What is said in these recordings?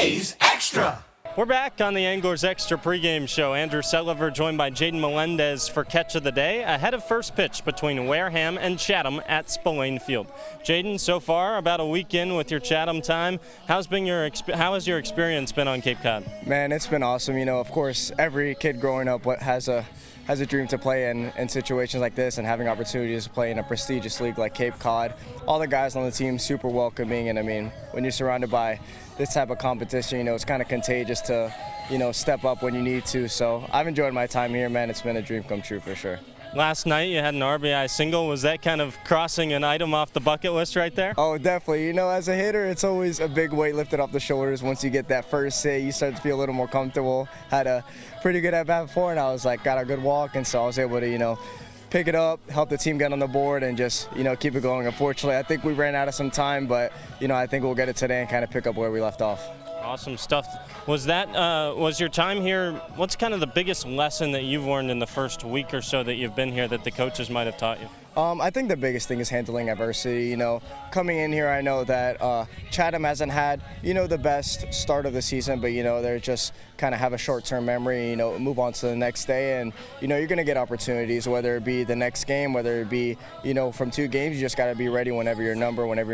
A's Extra. We're back on the Anglers Extra pregame show. Andrew Selover joined by Jayden Melendez for Catch of the Day ahead of first pitch between Wareham and Chatham at Spillane Field. Jayden, so far about a week in with your Chatham time, how has your experience been on Cape Cod? Man, it's been awesome. You know, of course, every kid growing up has a dream to play in situations like this, and having opportunities to play in a prestigious league like Cape Cod. All the guys on the team super welcoming, and I mean, when you're surrounded by this type of competition, you know, it's kind of contagious to, you know, step up when you need to. So I've enjoyed my time here, man. It's been a dream come true for sure. Last night you had an RBI single. Was that kind of crossing an item off the bucket list right there? Oh, definitely. You know, as a hitter, it's always a big weight lifted off the shoulders. Once you get that first hit, you start to feel a little more comfortable. Had a pretty good at-bat before, and I was like, got a good walk, and so I was able to, you know, pick it up, help the team get on the board, and just, you know, keep it going. Unfortunately, I think we ran out of some time, but, you know, I think we'll get it today and kind of pick up where we left off. Awesome stuff. Was your time here, what's kind of the biggest lesson that you've learned in the first week or so that you've been here that the coaches might have taught you? I think the biggest thing is handling adversity. You know, coming in here, I know that Chatham hasn't had, you know, the best start of the season, but, you know, they're just kind of have a short-term memory, you know, move on to the next day, and, you know, you're going to get opportunities, whether it be the next game, whether it be, you know, from 2 games, you just got to be ready whenever your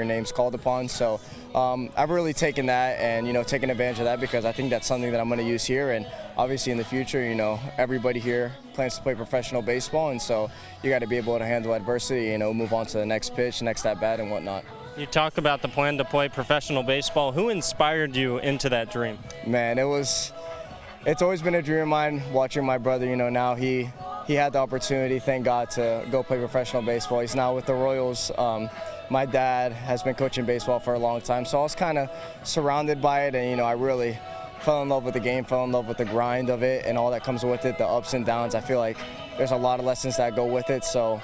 name's called upon. So I've really taken that and, you know, taken advantage of that, because I think that's something that I'm going to use here, and obviously in the future, you know, everybody here plans to play professional baseball, and so you got to be able to handle adversity, you know, move on to the next pitch, next at-bat, and whatnot. You talk about the plan to play professional baseball. Who inspired you into that dream? Man, it's always been a dream of mine watching my brother. You know, now he had the opportunity, thank God, to go play professional baseball. He's now with the Royals. My dad has been coaching baseball for a long time, so I was kind of surrounded by it, and, you know, I really fell in love with the game, fell in love with the grind of it and all that comes with it, the ups and downs. I feel like there's a lot of lessons that go with it. So,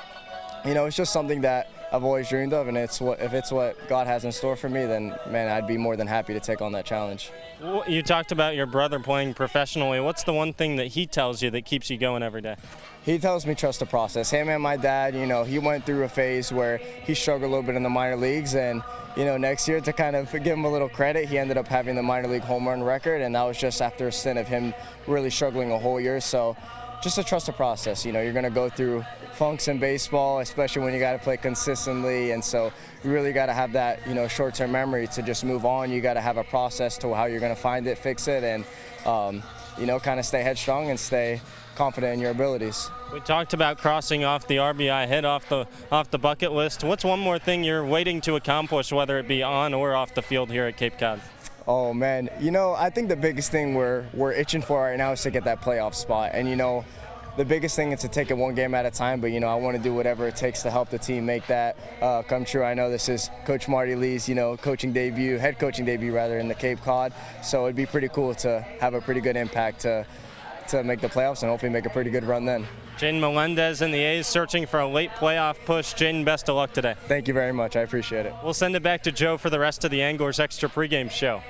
you know, it's just something that I've always dreamed of, and if it's what God has in store for me, then, man, I'd be more than happy to take on that challenge. You talked about your brother playing professionally. What's the one thing that he tells you that keeps you going every day? He tells me trust the process. Him and my dad, you know, he went through a phase where he struggled a little bit in the minor leagues, and, you know, next year, to kind of give him a little credit, he ended up having the minor league home run record, and that was just after a stint of him really struggling a whole year. So just to trust the process. You know, you're going to go through funks in baseball, especially when you got to play consistently, and so you really got to have that, you know, short-term memory to just move on. You got to have a process to how you're going to find it, fix it, and, you know, kind of stay headstrong and stay confident in your abilities. We talked about crossing off the RBI hit off the bucket list. What's one more thing you're waiting to accomplish, whether it be on or off the field here at Cape Cod? Oh, man, you know, I think the biggest thing we're itching for right now is to get that playoff spot. And, you know, the biggest thing is to take it one game at a time, but, you know, I want to do whatever it takes to help the team make that come true. I know this is Coach Marty Lee's, you know, head coaching debut in the Cape Cod, so it'd be pretty cool to have a pretty good impact to make the playoffs and hopefully make a pretty good run then. Jayden Melendez and the A's searching for a late playoff push. Jayden, best of luck today. Thank you very much. I appreciate it. We'll send it back to Joe for the rest of the Anglers Extra pregame show.